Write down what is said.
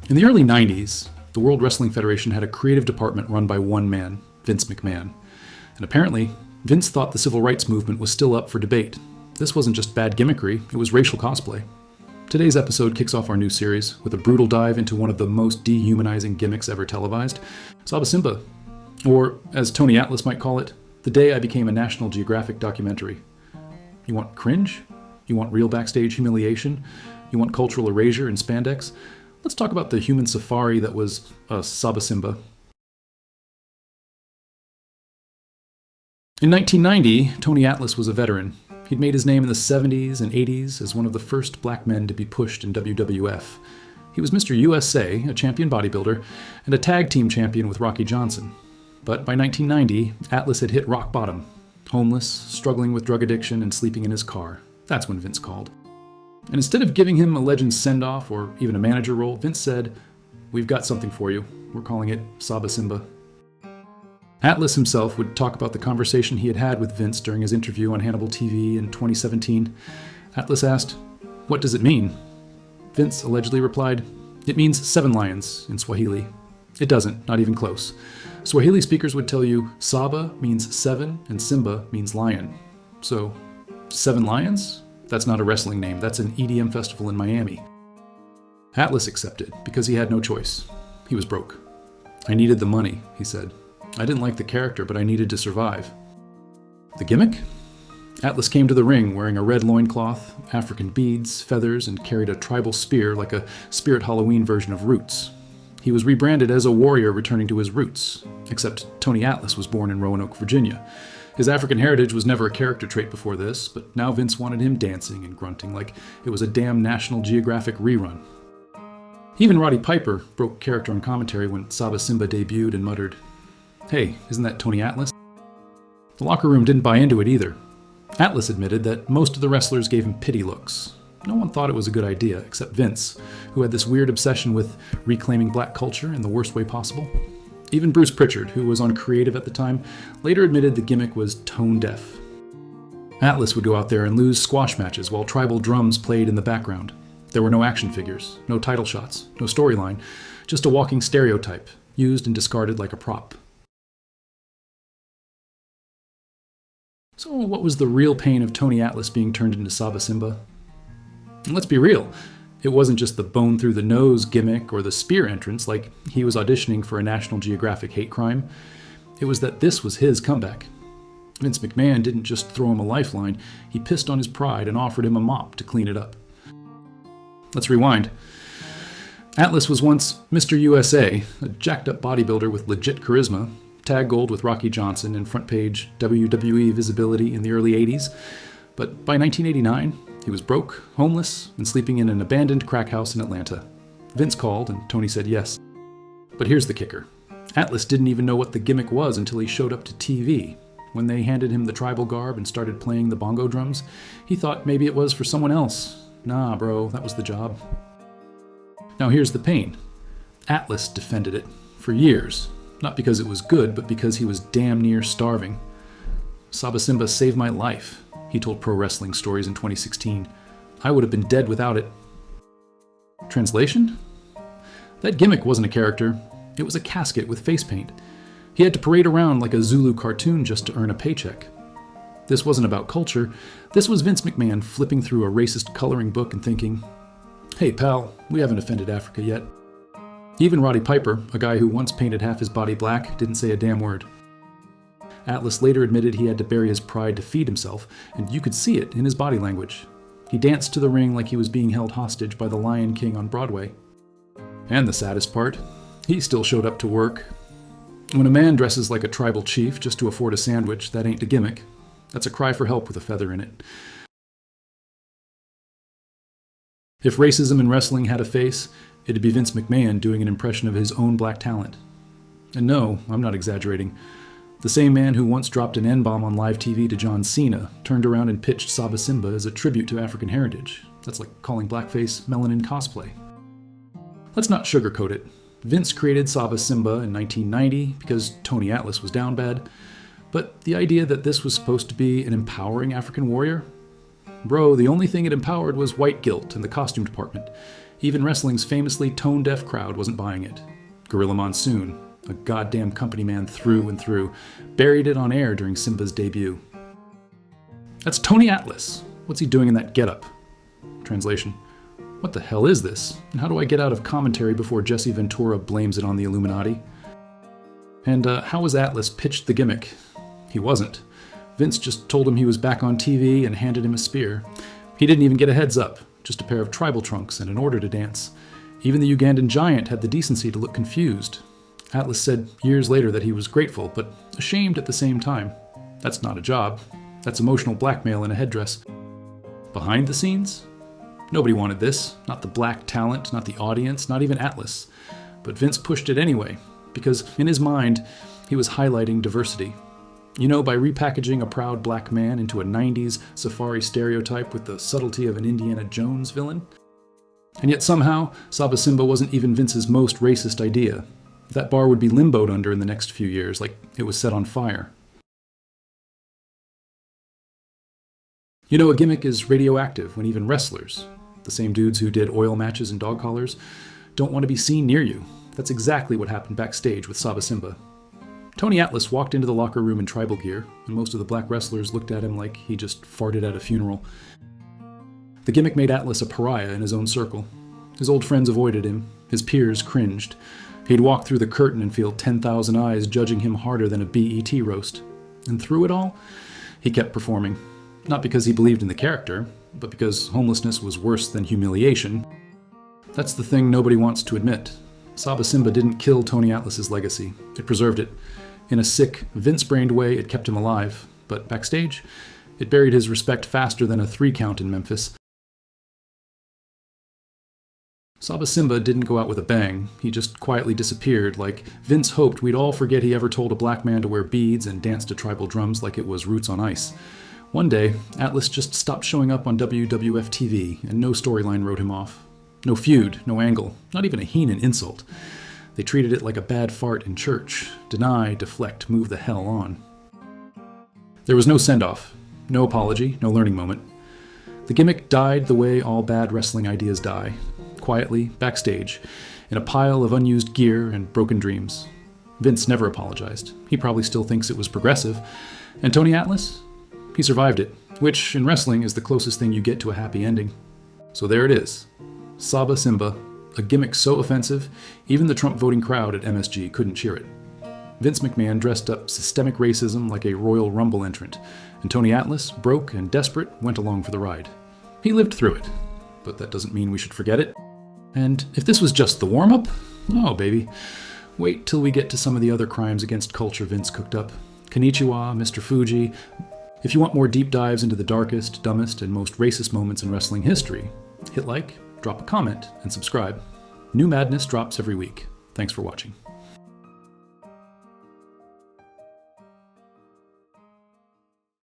In the early 90s, the World Wrestling Federation had a creative department run by one man, Vince McMahon. And apparently, Vince thought the civil rights movement was still up for debate. This wasn't just bad gimmickry, it was racial cosplay. Today's episode kicks off our new series with a brutal dive into one of the most dehumanizing gimmicks ever televised, Saba Simba. Or, as Tony Atlas might call it, the day I became a National Geographic documentary. You want cringe? You want real backstage humiliation? You want cultural erasure in spandex? Let's talk about the human safari that was Saba Simba. In 1990, Tony Atlas was a veteran. He'd made his name in the 70s and 80s as one of the first black men to be pushed in WWF. He was Mr. USA, a champion bodybuilder, and a tag team champion with Rocky Johnson. But by 1990, Atlas had hit rock bottom. Homeless, struggling with drug addiction, and sleeping in his car. That's when Vince called. And instead of giving him a legend send-off or even a manager role, Vince said, "We've got something for you. We're calling it Saba Simba." Atlas himself would talk about the conversation he had had with Vince during his interview on Hannibal TV in 2017. Atlas asked, "What does it mean?" Vince allegedly replied, "It means 7 lions in Swahili." It doesn't, not even close. Swahili speakers would tell you Saba means 7 and Simba means lion. So, 7 lions? That's not a wrestling name, that's an EDM festival in Miami. Atlas accepted because he had no choice. He was broke. "I needed the money," he said. "I didn't like the character, but I needed to survive." The gimmick? Atlas came to the ring wearing a red loincloth, African beads, feathers, and carried a tribal spear like a Spirit Halloween version of Roots. He was rebranded as a warrior returning to his roots, except Tony Atlas was born in Roanoke, Virginia. His African heritage was never a character trait before this, but now Vince wanted him dancing and grunting like it was a damn National Geographic rerun. Even Roddy Piper broke character on commentary when Saba Simba debuted and muttered, "Hey, isn't that Tony Atlas?" The locker room didn't buy into it either. Atlas admitted that most of the wrestlers gave him pity looks. No one thought it was a good idea, except Vince, who had this weird obsession with reclaiming black culture in the worst way possible. Even Bruce Pritchard, who was on creative at the time, later admitted the gimmick was tone deaf. Atlas would go out there and lose squash matches while tribal drums played in the background. There were no action figures, no title shots, no storyline, just a walking stereotype, used and discarded like a prop. So what was the real pain of Tony Atlas being turned into Saba Simba? And let's be real, it wasn't just the bone-through-the-nose gimmick or the spear entrance like he was auditioning for a National Geographic hate crime. It was that this was his comeback. Vince McMahon didn't just throw him a lifeline, he pissed on his pride and offered him a mop to clean it up. Let's rewind. Atlas was once Mr. USA, a jacked-up bodybuilder with legit charisma, tag gold with Rocky Johnson and front-page WWE visibility in the early 80s. But by 1989, he was broke, homeless, and sleeping in an abandoned crack house in Atlanta. Vince called, and Tony said yes. But here's the kicker. Atlas didn't even know what the gimmick was until he showed up to TV. When they handed him the tribal garb and started playing the bongo drums, he thought maybe it was for someone else. Nah, bro, that was the job. Now here's the pain. Atlas defended it for years. Not because it was good, but because he was damn near starving. "Saba Simba saved my life," he told Pro Wrestling Stories in 2016. "I would have been dead without it." Translation? That gimmick wasn't a character. It was a casket with face paint. He had to parade around like a Zulu cartoon just to earn a paycheck. This wasn't about culture. This was Vince McMahon flipping through a racist coloring book and thinking, "Hey pal, we haven't offended Africa yet." Even Roddy Piper, a guy who once painted half his body black, didn't say a damn word. Atlas later admitted he had to bury his pride to feed himself, and you could see it in his body language. He danced to the ring like he was being held hostage by the Lion King on Broadway. And the saddest part, he still showed up to work. When a man dresses like a tribal chief just to afford a sandwich, that ain't a gimmick. That's a cry for help with a feather in it. If racism in wrestling had a face, it'd be Vince McMahon doing an impression of his own black talent. And no, I'm not exaggerating. The same man who once dropped an N-bomb on live TV to John Cena turned around and pitched Saba Simba as a tribute to African heritage. That's like calling blackface melanin cosplay. Let's not sugarcoat it. Vince created Saba Simba in 1990 because Tony Atlas was down bad. But the idea that this was supposed to be an empowering African warrior? Bro, the only thing it empowered was white guilt in the costume department. Even wrestling's famously tone-deaf crowd wasn't buying it. Gorilla Monsoon, a goddamn company man through and through, buried it on air during Simba's debut. "That's Tony Atlas. What's he doing in that getup?" Translation: "What the hell is this? And how do I get out of commentary before Jesse Ventura blames it on the Illuminati?" And how was Atlas pitched the gimmick? He wasn't. Vince just told him he was back on TV and handed him a spear. He didn't even get a heads up, just a pair of tribal trunks and an order to dance. Even the Ugandan giant had the decency to look confused. Atlas said years later that he was grateful, but ashamed at the same time. That's not a job. That's emotional blackmail in a headdress. Behind the scenes? Nobody wanted this. Not the black talent, not the audience, not even Atlas. But Vince pushed it anyway, because in his mind, he was highlighting diversity. You know, by repackaging a proud black man into a 90s safari stereotype with the subtlety of an Indiana Jones villain. And yet somehow, Saba Simba wasn't even Vince's most racist idea. That bar would be limboed under in the next few years, like it was set on fire. You know, a gimmick is radioactive when even wrestlers, the same dudes who did oil matches and dog collars, don't want to be seen near you. That's exactly what happened backstage with Saba Simba. Tony Atlas walked into the locker room in tribal gear, and most of the black wrestlers looked at him like he just farted at a funeral. The gimmick made Atlas a pariah in his own circle. His old friends avoided him. His peers cringed. He'd walk through the curtain and feel 10,000 eyes judging him harder than a BET roast. And through it all, he kept performing. Not because he believed in the character, but because homelessness was worse than humiliation. That's the thing nobody wants to admit. Saba Simba didn't kill Tony Atlas's legacy. It preserved it. In a sick, Vince-brained way, it kept him alive. But backstage, it buried his respect faster than a 3 count in Memphis. Saba Simba didn't go out with a bang. He just quietly disappeared, like Vince hoped we'd all forget he ever told a black man to wear beads and dance to tribal drums like it was Roots on Ice. One day, Atlas just stopped showing up on WWF TV, and no storyline wrote him off. No feud, no angle, not even a Heenan insult. They treated it like a bad fart in church. Deny, deflect, move the hell on. There was no send-off, no apology, no learning moment. The gimmick died the way all bad wrestling ideas die. Quietly, backstage, in a pile of unused gear and broken dreams. Vince never apologized. He probably still thinks it was progressive. And Tony Atlas? He survived it, which, in wrestling, is the closest thing you get to a happy ending. So there it is. Saba Simba, a gimmick so offensive, even the Trump voting crowd at MSG couldn't cheer it. Vince McMahon dressed up systemic racism like a Royal Rumble entrant, and Tony Atlas, broke and desperate, went along for the ride. He lived through it, but that doesn't mean we should forget it. And if this was just the warm-up, oh baby, wait till we get to some of the other crimes against culture Vince cooked up. Konnichiwa, Mr. Fuji. If you want more deep dives into the darkest, dumbest, and most racist moments in wrestling history, hit like, drop a comment, and subscribe. New madness drops every week. Thanks for watching.